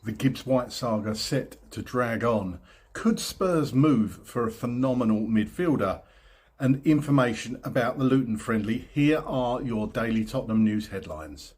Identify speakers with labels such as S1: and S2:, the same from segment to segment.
S1: The Gibbs-White saga set to drag on. Could Spurs move for a phenomenal midfielder? And information about the Luton friendly. Here are your daily Tottenham news headlines.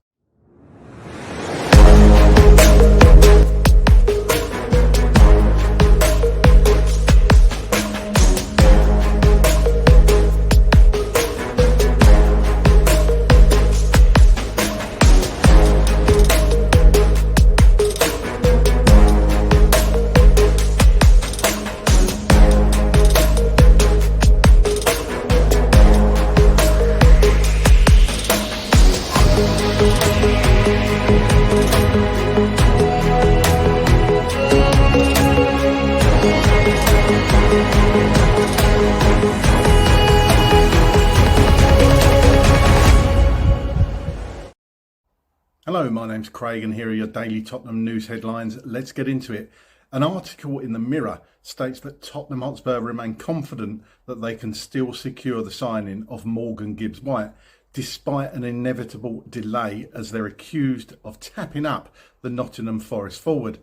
S1: Hello, my name's Craig and here are your daily Tottenham news headlines. Let's get into it. An article in the Mirror states that Tottenham Hotspur remain confident that they can still secure the signing of Morgan Gibbs-White despite an inevitable delay, as they're accused of tapping up the Nottingham Forest forward.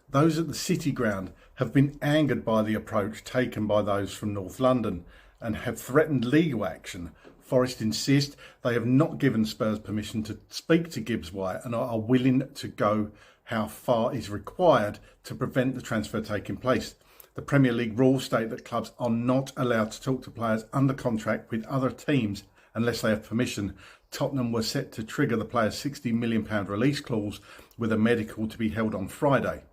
S1: Those at the City Ground have been angered by the approach taken by those from North London and have threatened legal action. Forest insist they have not given Spurs permission to speak to Gibbs-White and are willing to go how far is required to prevent the transfer taking place. The Premier League rules state that clubs are not allowed to talk to players under contract with other teams unless they have permission. Tottenham were set to trigger the player's £60 million release clause with a medical to be held on Friday.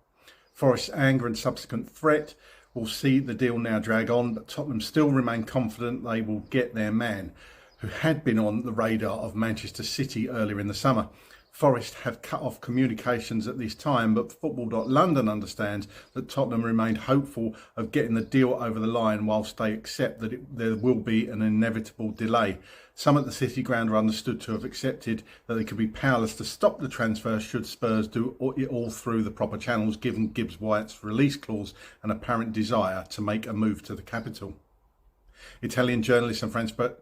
S1: Forest's anger and subsequent threat will see the deal now drag on, but Tottenham still remain confident they will get their man, who had been on the radar of Manchester City earlier in the summer. Forest have cut off communications at this time, but Football.London understands that Tottenham remained hopeful of getting the deal over the line whilst they accept that there will be an inevitable delay. Some at the City Ground are understood to have accepted that they could be powerless to stop the transfer should Spurs do it all through the proper channels, given Gibbs-White's release clause and apparent desire to make a move to the capital. Italian journalist and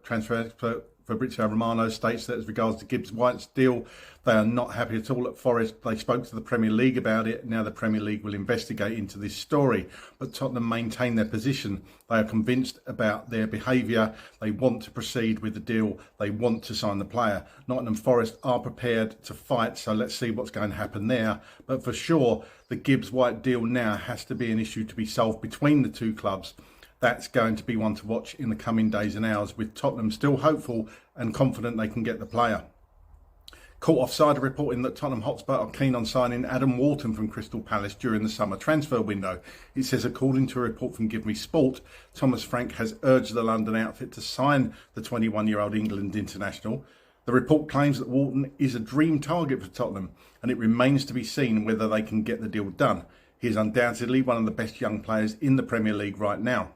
S1: transfer expert Fabrizio Romano states that as regards to Gibbs-White's deal, they are not happy at all at Forest. They spoke to the Premier League about it. Now the Premier League will investigate into this story. But Tottenham maintain their position. They are convinced about their behaviour. They want to proceed with the deal. They want to sign the player. Nottingham Forest are prepared to fight, so let's see what's going to happen there. But for sure, the Gibbs-White deal now has to be an issue to be solved between the two clubs. That's going to be one to watch in the coming days and hours, with Tottenham still hopeful and confident they can get the player. Caught offside reporting that Tottenham Hotspur are keen on signing Adam Walton from Crystal Palace during the summer transfer window. It says, according to a report from Give Me Sport, Thomas Frank has urged the London outfit to sign the 21-year-old England international. The report claims that Walton is a dream target for Tottenham, and it remains to be seen whether they can get the deal done. He is undoubtedly one of the best young players in the Premier League right now.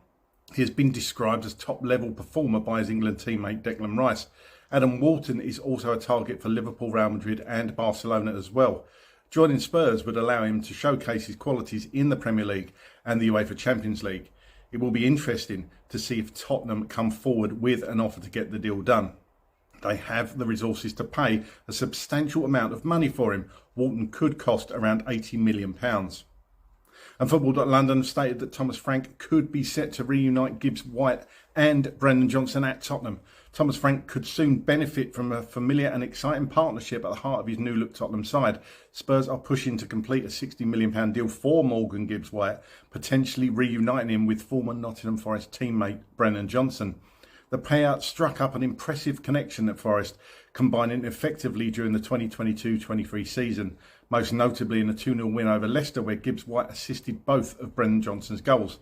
S1: He has been described as top-level performer by his England teammate Declan Rice. Adam Walton is also a target for Liverpool, Real Madrid and Barcelona as well. Joining Spurs would allow him to showcase his qualities in the Premier League and the UEFA Champions League. It will be interesting to see if Tottenham come forward with an offer to get the deal done. They have the resources to pay a substantial amount of money for him. Walton could cost around £80 million. And Football.London stated that Thomas Frank could be set to reunite Gibbs-White and Brennan Johnson at Tottenham. Thomas Frank could soon benefit from a familiar and exciting partnership at the heart of his new-look Tottenham side. Spurs are pushing to complete a £60 million deal for Morgan Gibbs-White, potentially reuniting him with former Nottingham Forest teammate Brennan Johnson. The pair struck up an impressive connection at Forest, combining effectively during the 2022-23 season, most notably in a 2-0 win over Leicester, where Gibbs-White assisted both of Brennan Johnson's goals.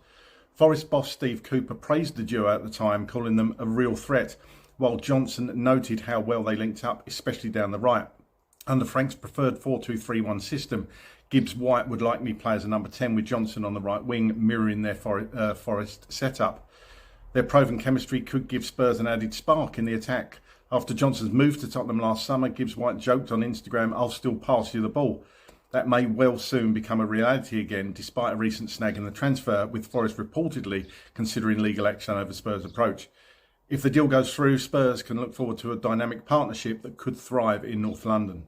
S1: Forest boss Steve Cooper praised the duo at the time, calling them a real threat, while Johnson noted how well they linked up, especially down the right. Under Frank's preferred 4-2-3-1 system, Gibbs-White would likely play as a number 10 with Johnson on the right wing, mirroring their Forest setup. Their proven chemistry could give Spurs an added spark in the attack. After Johnson's move to Tottenham last summer, Gibbs-White joked on Instagram, "I'll still pass you the ball." That may well soon become a reality again, despite a recent snag in the transfer, with Forest reportedly considering legal action over Spurs' approach. If the deal goes through, Spurs can look forward to a dynamic partnership that could thrive in North London.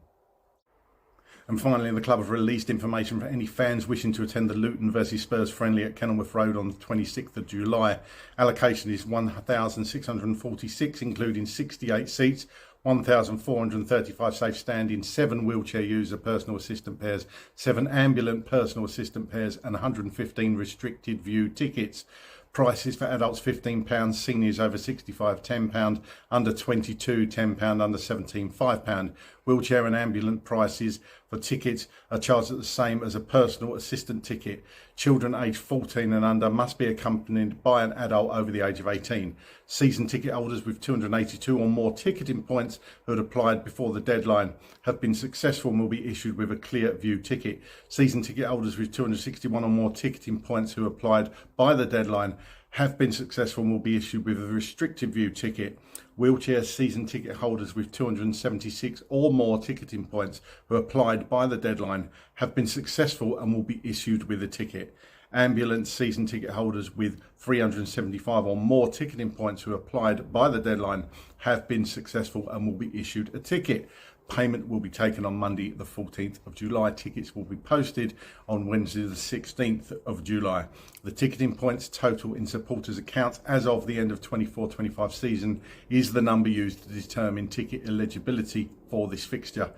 S1: And finally, the club have released information for any fans wishing to attend the Luton versus Spurs friendly at Kenilworth Road on the 26th of July. Allocation is 1,646, including 68 seats, 1,435 safe standing, 7 wheelchair user personal assistant pairs, 7 ambulance personal assistant pairs, and 115 restricted view tickets. Prices for adults £15, seniors over 65 £10, under 22 £10, under 17 £5. Wheelchair and ambulance prices for tickets are charged at the same as a personal assistant ticket. Children aged 14 and under must be accompanied by an adult over the age of 18. Season ticket holders with 282 or more ticketing points who had applied before the deadline have been successful and will be issued with a clear view ticket. Season ticket holders with 261 or more ticketing points who applied by the deadline have been successful and will be issued with a restricted view ticket. Wheelchair season ticket holders with 276 or more ticketing points who applied by the deadline have been successful and will be issued with a ticket. Ambulance season ticket holders with 375 or more ticketing points who applied by the deadline have been successful and will be issued a ticket. Payment will be taken on Monday the 14th of July. Tickets will be posted on Wednesday the 16th of July. The ticketing points total in supporters' accounts as of the end of 24-25 season is the number used to determine ticket eligibility for this fixture.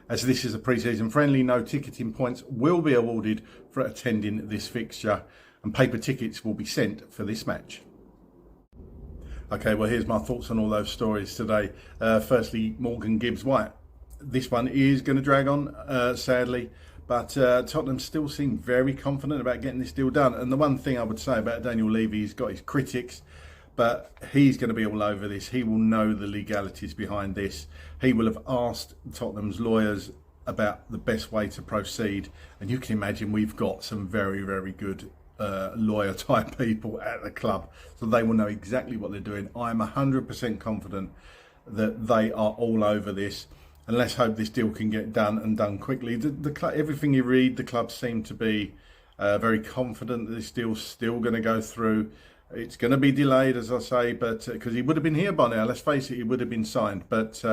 S1: As this is a pre-season friendly, no ticketing points will be awarded for attending this fixture, and paper tickets will be sent for this match. Okay, well, here's my thoughts on all those stories today. Firstly, Morgan Gibbs-White. This one is going to drag on, sadly, but Tottenham still seem very confident about getting this deal done. And the one thing I would say about Daniel Levy, he's got his critics, but he's going to be all over this. He will know the legalities behind this. He will have asked Tottenham's lawyers about the best way to proceed. And you can imagine we've got some very, very good lawyer type people at the club. So they will know exactly what they're doing. I'm 100% confident that they are all over this. And let's hope this deal can get done and done quickly. Everything you read, the club seem to be very confident that this deal's still going to go through. It's going to be delayed, as I say, but because he would have been here by now. Let's face it, he would have been signed. But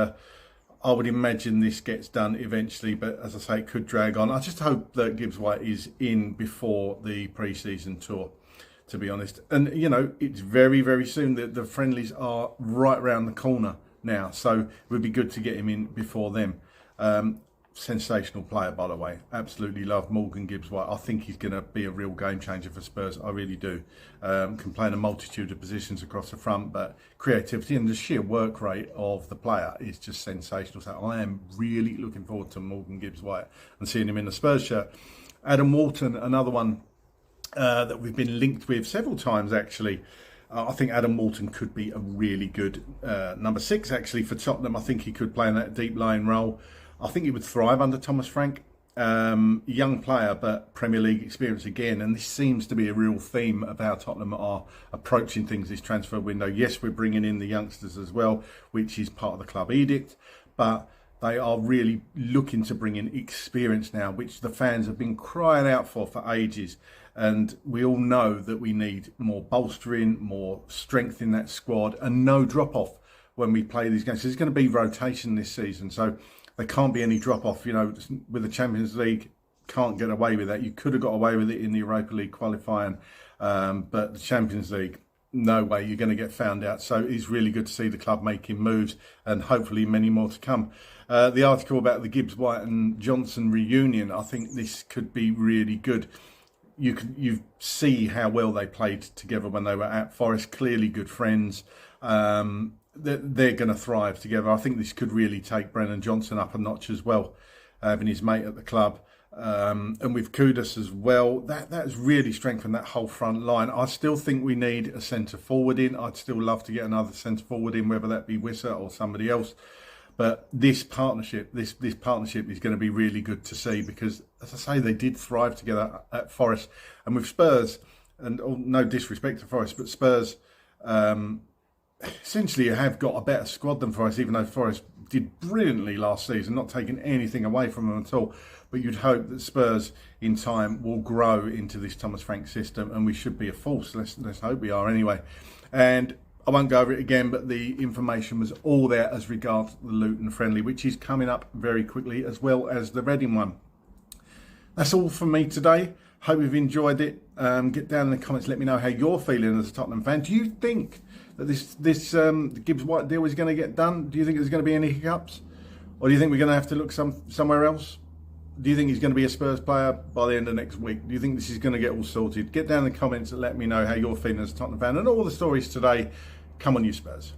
S1: I would imagine this gets done eventually. But as I say, it could drag on. I just hope that Gibbs-White is in before the pre-season tour, to be honest. And, you know, it's very, very soon. The friendlies are right around the corner now, so it would be good to get him in before them. Sensational player, by the way. Absolutely love Morgan Gibbs-White. I think he's going to be a real game changer for Spurs. I really do. Can play in a multitude of positions across the front, but creativity and the sheer work rate of the player is just sensational. So I am really looking forward to Morgan Gibbs-White and seeing him in the Spurs shirt. Adam Walton, another one that we've been linked with several times, actually. I think Adam Walton could be a really good number 6, actually, for Tottenham. I think he could play in that deep line role. I think he would thrive under Thomas Frank. Young player, but Premier League experience again. And this seems to be a real theme of how Tottenham are approaching things this transfer window. Yes, we're bringing in the youngsters as well, which is part of the club edict. But they are really looking to bring in experience now, which the fans have been crying out for ages. And we all know that we need more bolstering, more strength in that squad, and no drop-off when we play these games. So there's going to be rotation this season, so there can't be any drop-off. You know, with the Champions League, can't get away with that. You could have got away with it in the Europa League qualifying, but the Champions League, no way, you're going to get found out. So it's really good to see the club making moves, and hopefully many more to come. The article about the Gibbs-White and Johnson reunion, I think this could be really good. You see how well they played together when they were at Forest. Clearly good friends. They're going to thrive together. I think this could really take Brennan Johnson up a notch as well, having his mate at the club. And with Kudus as well, that has really strengthened that whole front line. I still think we need a centre forward in. I'd still love to get another centre forward in, whether that be Wissa or somebody else. But this partnership is going to be really good to see, because, as I say, they did thrive together at Forest. And with Spurs, and no disrespect to Forest, but Spurs essentially have got a better squad than Forest, even though Forest did brilliantly last season, not taking anything away from them at all. But you'd hope that Spurs, in time, will grow into this Thomas Frank system, and we should be a force. Let's hope we are anyway. And I won't go over it again, but the information was all there as regards the Luton friendly, which is coming up very quickly, as well as the Reading one. That's all from me today. Hope you've enjoyed it. Get down in the comments, let me know how you're feeling as a Tottenham fan. Do you think that this Gibbs-White deal is going to get done? Do you think there's going to be any hiccups? Or do you think we're going to have to look somewhere else? Do you think he's going to be a Spurs player by the end of next week? Do you think this is going to get all sorted? Get down in the comments and let me know how you're feeling as a Tottenham fan. And all the stories today, come on you Spurs.